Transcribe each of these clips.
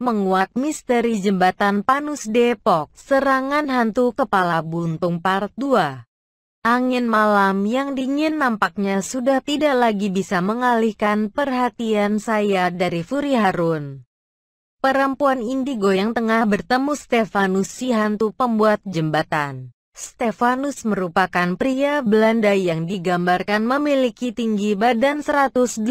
Menguak misteri Jembatan Panus Depok, serangan hantu kepala buntung Part 2. Angin malam yang dingin nampaknya sudah tidak lagi bisa mengalihkan perhatian saya dari Fury Harun. Perempuan indigo yang tengah bertemu Stefanus, si hantu pembuat jembatan. Stefanus merupakan pria Belanda yang digambarkan memiliki tinggi badan 189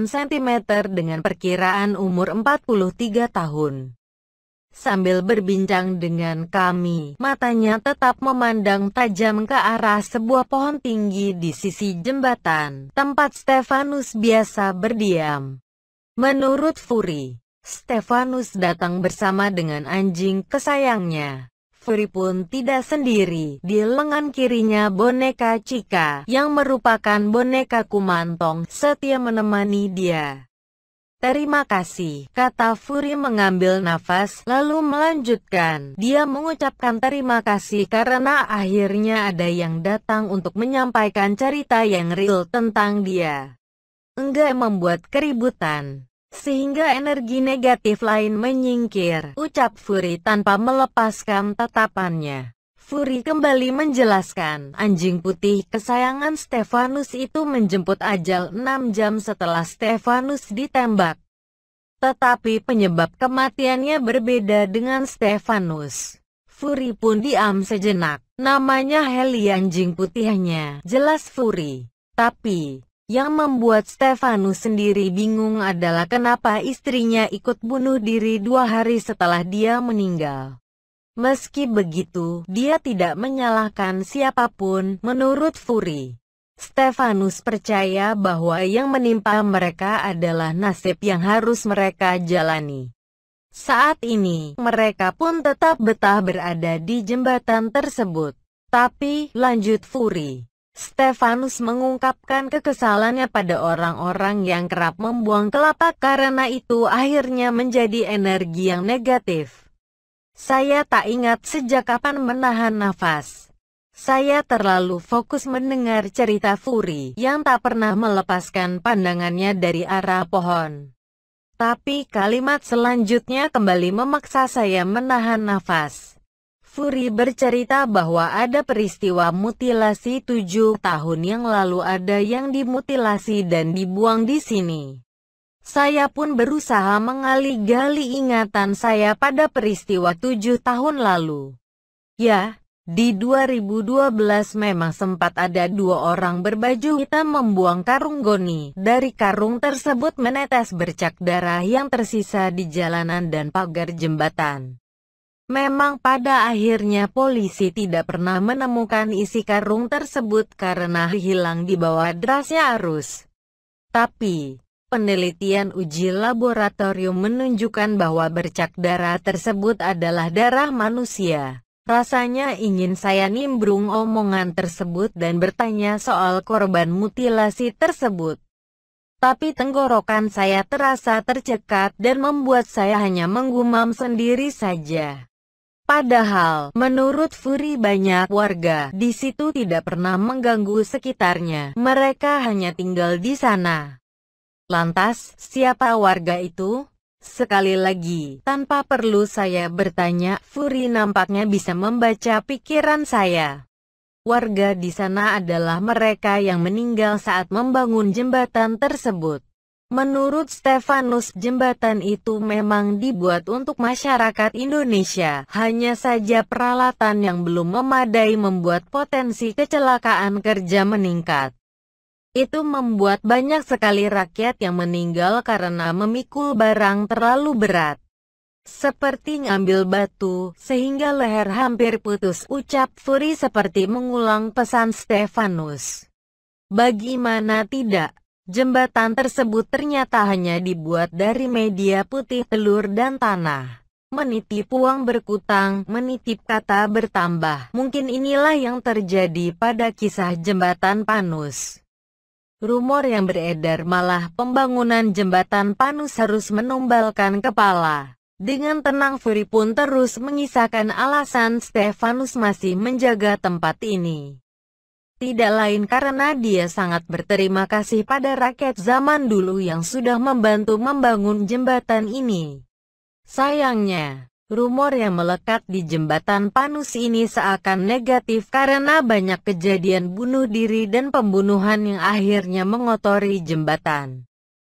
cm dengan perkiraan umur 43 tahun. Sambil berbincang dengan kami, matanya tetap memandang tajam ke arah sebuah pohon tinggi di sisi jembatan, tempat Stefanus biasa berdiam. Menurut Fury, Stefanus datang bersama dengan anjing kesayangnya. Fury pun tidak sendiri, di lengan kirinya boneka Chika, yang merupakan boneka Kumantong, setia menemani dia. "Terima kasih," kata Fury mengambil nafas, lalu melanjutkan. Dia mengucapkan terima kasih karena akhirnya ada yang datang untuk menyampaikan cerita yang real tentang dia. Enggak membuat keributan, sehingga energi negatif lain menyingkir, ucap Fury tanpa melepaskan tatapannya. Fury kembali menjelaskan, anjing putih kesayangan Stefanus itu menjemput ajal 6 jam setelah Stefanus ditembak. Tetapi penyebab kematiannya berbeda dengan Stefanus. Fury pun diam sejenak. Namanya Heli, anjing putihnya, jelas Fury. Tapi yang membuat Stefanus sendiri bingung adalah kenapa istrinya ikut bunuh diri 2 hari setelah dia meninggal. Meski begitu, dia tidak menyalahkan siapapun. Menurut Fury, Stefanus percaya bahwa yang menimpa mereka adalah nasib yang harus mereka jalani. Saat ini, mereka pun tetap betah berada di jembatan tersebut. Tapi, lanjut Fury, Stefanus mengungkapkan kekesalannya pada orang-orang yang kerap membuang kelapa karena itu akhirnya menjadi energi yang negatif. "Saya tak ingat sejak kapan menahan nafas. Saya terlalu fokus mendengar cerita Fury yang tak pernah melepaskan pandangannya dari arah pohon. Tapi kalimat selanjutnya kembali memaksa saya menahan nafas." Fury bercerita bahwa ada peristiwa mutilasi 7 tahun yang lalu, ada yang dimutilasi dan dibuang di sini. Saya pun berusaha mengali-gali ingatan saya pada peristiwa 7 tahun lalu. Ya, di 2012 memang sempat ada 2 orang berbaju hitam membuang karung goni. Dari karung tersebut menetes bercak darah yang tersisa di jalanan dan pagar jembatan. Memang pada akhirnya polisi tidak pernah menemukan isi karung tersebut karena hilang di bawah derasnya arus. Tapi penelitian uji laboratorium menunjukkan bahwa bercak darah tersebut adalah darah manusia. Rasanya ingin saya nimbrung omongan tersebut dan bertanya soal korban mutilasi tersebut. Tapi tenggorokan saya terasa tercekat dan membuat saya hanya menggumam sendiri saja. Padahal, menurut Fury banyak warga di situ tidak pernah mengganggu sekitarnya. Mereka hanya tinggal di sana. Lantas, siapa warga itu? Sekali lagi, tanpa perlu saya bertanya, Fury nampaknya bisa membaca pikiran saya. Warga di sana adalah mereka yang meninggal saat membangun jembatan tersebut. Menurut Stefanus, jembatan itu memang dibuat untuk masyarakat Indonesia. Hanya saja peralatan yang belum memadai membuat potensi kecelakaan kerja meningkat. Itu membuat banyak sekali rakyat yang meninggal karena memikul barang terlalu berat. Seperti ngambil batu, sehingga leher hampir putus, ucap Fury seperti mengulang pesan Stefanus. Bagaimana tidak? Jembatan tersebut ternyata hanya dibuat dari media putih, telur dan tanah. Menitip uang berkutang, menitip kata bertambah. Mungkin inilah yang terjadi pada kisah Jembatan Panus. Rumor yang beredar malah pembangunan Jembatan Panus harus menumbalkan kepala. Dengan tenang Fury pun terus mengisahkan alasan Stefanus masih menjaga tempat ini. Tidak lain karena dia sangat berterima kasih pada rakyat zaman dulu yang sudah membantu membangun jembatan ini. Sayangnya, rumor yang melekat di jembatan Panus ini seakan negatif karena banyak kejadian bunuh diri dan pembunuhan yang akhirnya mengotori jembatan.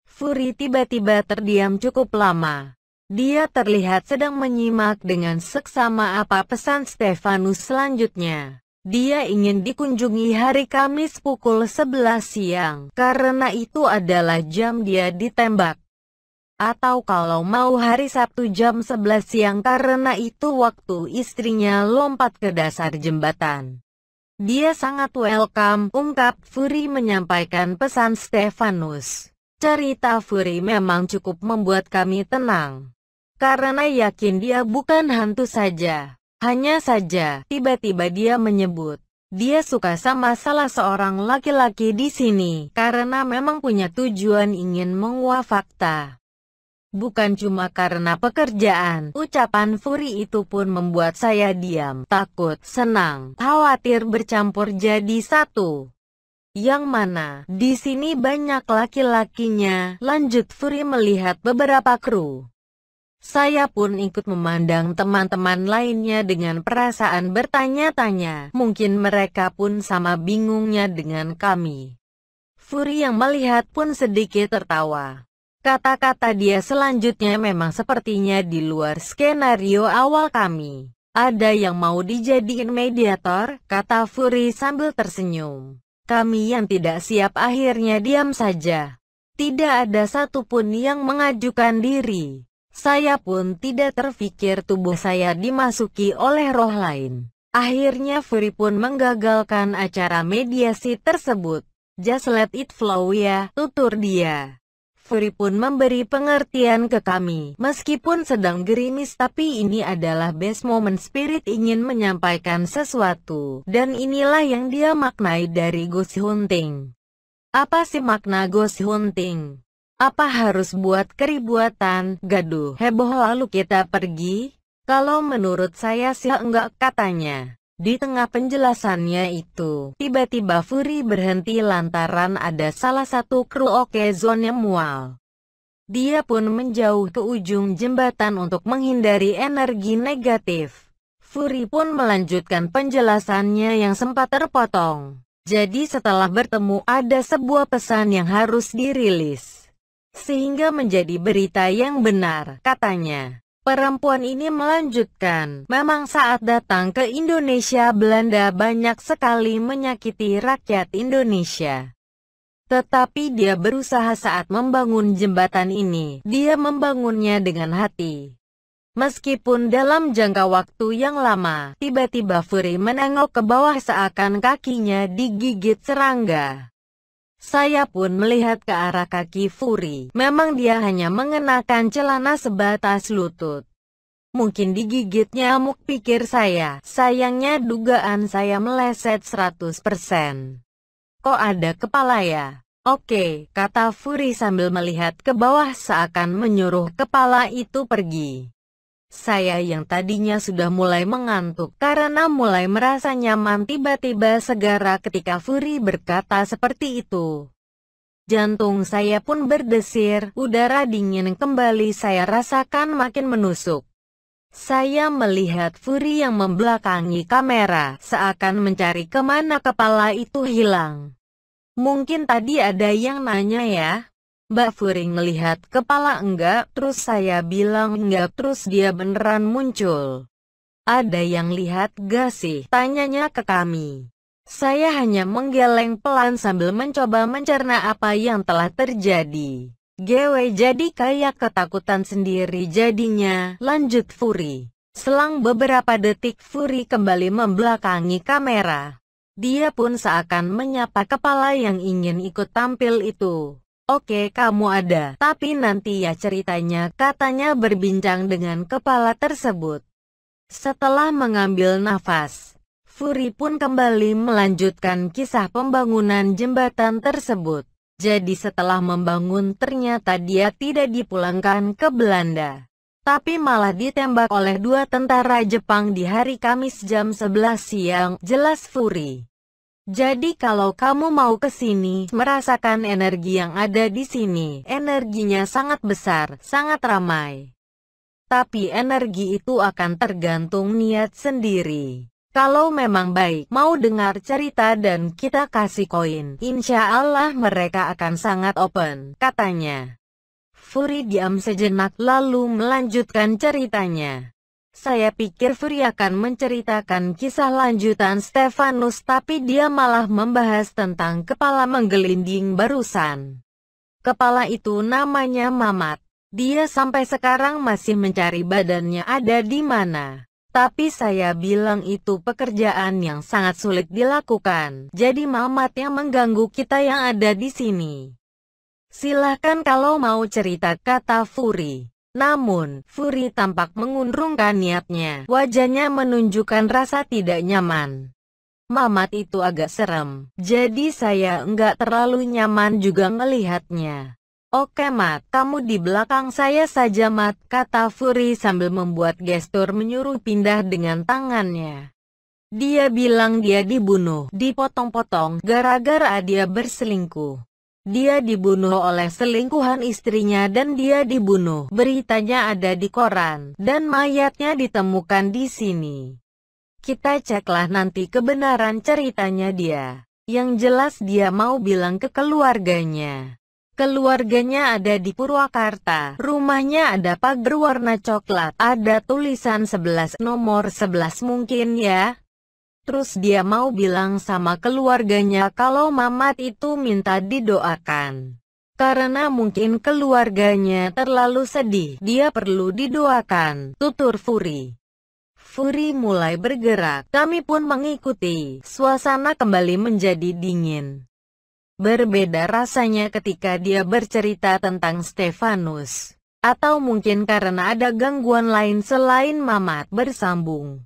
Fury tiba-tiba terdiam cukup lama. Dia terlihat sedang menyimak dengan seksama apa pesan Stefanus selanjutnya. Dia ingin dikunjungi hari Kamis pukul 11 siang, karena itu adalah jam dia ditembak. Atau kalau mau hari Sabtu jam 11 siang karena itu waktu istrinya lompat ke dasar jembatan. Dia sangat welcome, ungkap Fury menyampaikan pesan Stefanus. Cerita Fury memang cukup membuat kami tenang. Karena yakin dia bukan hantu saja. Hanya saja, tiba-tiba dia menyebut, dia suka sama salah seorang laki-laki di sini, karena memang punya tujuan ingin menguak fakta. Bukan cuma karena pekerjaan, ucapan Fury itu pun membuat saya diam, takut, senang, khawatir bercampur jadi satu. Yang mana, di sini banyak laki-lakinya, lanjut Fury melihat beberapa kru. Saya pun ikut memandang teman-teman lainnya dengan perasaan bertanya-tanya. Mungkin mereka pun sama bingungnya dengan kami. Fury yang melihat pun sedikit tertawa. Kata-kata dia selanjutnya memang sepertinya di luar skenario awal kami. Ada yang mau dijadiin mediator, kata Fury sambil tersenyum. Kami yang tidak siap akhirnya diam saja. Tidak ada satupun yang mengajukan diri. Saya pun tidak terpikir tubuh saya dimasuki oleh roh lain. Akhirnya Fury pun menggagalkan acara mediasi tersebut. Just let it flow ya, tutur dia. Fury pun memberi pengertian ke kami. Meskipun sedang gerimis tapi ini adalah best moment spirit ingin menyampaikan sesuatu. Dan inilah yang dia maknai dari ghost hunting. Apa sih makna ghost hunting? Apa harus buat keributan, gaduh, heboh lalu kita pergi? Kalau menurut saya sih enggak, katanya. Di tengah penjelasannya itu, tiba-tiba Fury berhenti lantaran ada salah satu kru Okezone yang mual. Dia pun menjauh ke ujung jembatan untuk menghindari energi negatif. Fury pun melanjutkan penjelasannya yang sempat terpotong. Jadi setelah bertemu ada sebuah pesan yang harus dirilis. Sehingga menjadi berita yang benar, katanya. Perempuan ini melanjutkan, memang saat datang ke Indonesia Belanda banyak sekali menyakiti rakyat Indonesia. Tetapi dia berusaha saat membangun jembatan ini, dia membangunnya dengan hati. Meskipun dalam jangka waktu yang lama, tiba-tiba Fury menengok ke bawah seakan kakinya digigit serangga. Saya pun melihat ke arah kaki Fury. Memang dia hanya mengenakan celana sebatas lutut. Mungkin digigit nyamuk, pikir saya. Sayangnya dugaan saya meleset 100%. Kok ada kepala ya? Oke, kata Fury sambil melihat ke bawah seakan menyuruh kepala itu pergi. Saya yang tadinya sudah mulai mengantuk karena mulai merasa nyaman tiba-tiba segera ketika Fury berkata seperti itu. Jantung saya pun berdesir, udara dingin kembali saya rasakan makin menusuk. Saya melihat Fury yang membelakangi kamera, seakan mencari kemana kepala itu hilang. Mungkin tadi ada yang nanya ya? Mbak Fury melihat kepala enggak, terus saya bilang enggak, terus dia beneran muncul. Ada yang lihat gak sih? Tanyanya ke kami. Saya hanya menggeleng pelan sambil mencoba mencerna apa yang telah terjadi. Gewe jadi kayak ketakutan sendiri jadinya, lanjut Fury. Selang beberapa detik Fury kembali membelakangi kamera. Dia pun seakan menyapa kepala yang ingin ikut tampil itu. Oke, kamu ada, tapi nanti ya ceritanya, katanya berbincang dengan kepala tersebut. Setelah mengambil nafas, Fury pun kembali melanjutkan kisah pembangunan jembatan tersebut. Jadi setelah membangun ternyata dia tidak dipulangkan ke Belanda. Tapi malah ditembak oleh 2 tentara Jepang di hari Kamis jam 11 siang, jelas Fury. Jadi kalau kamu mau ke sini, merasakan energi yang ada di sini, energinya sangat besar, sangat ramai. Tapi energi itu akan tergantung niat sendiri. Kalau memang baik mau dengar cerita dan kita kasih koin, insya Allah mereka akan sangat open, katanya. Fury diam sejenak lalu melanjutkan ceritanya. Saya pikir Fury akan menceritakan kisah lanjutan Stefanus, tapi dia malah membahas tentang kepala menggelinding barusan. Kepala itu namanya Mamat. Dia sampai sekarang masih mencari badannya ada di mana. Tapi saya bilang itu pekerjaan yang sangat sulit dilakukan. Jadi Mamat yang mengganggu kita yang ada di sini. Silahkan kalau mau cerita, kata Fury. Namun, Fury tampak mengurungkan niatnya. Wajahnya menunjukkan rasa tidak nyaman. Mamat itu agak serem. Jadi saya enggak terlalu nyaman juga melihatnya. Oke Mat, kamu di belakang saya saja Mat, kata Fury sambil membuat gestur menyuruh pindah dengan tangannya. Dia bilang dia dibunuh, dipotong-potong, gara-gara dia berselingkuh. Dia dibunuh oleh selingkuhan istrinya dan dia dibunuh. Beritanya ada di koran, dan mayatnya ditemukan di sini. Kita ceklah nanti kebenaran ceritanya dia. Yang jelas dia mau bilang ke keluarganya. Keluarganya ada di Purwakarta. Rumahnya ada pagar warna coklat. Ada tulisan 11, nomor 11 mungkin ya. Terus dia mau bilang sama keluarganya kalau Mamat itu minta didoakan. Karena mungkin keluarganya terlalu sedih. Dia perlu didoakan, tutur Fury. Fury mulai bergerak. Kami pun mengikuti. Suasana kembali menjadi dingin. Berbeda rasanya ketika dia bercerita tentang Stefanus. Atau mungkin karena ada gangguan lain selain Mamat bersambung.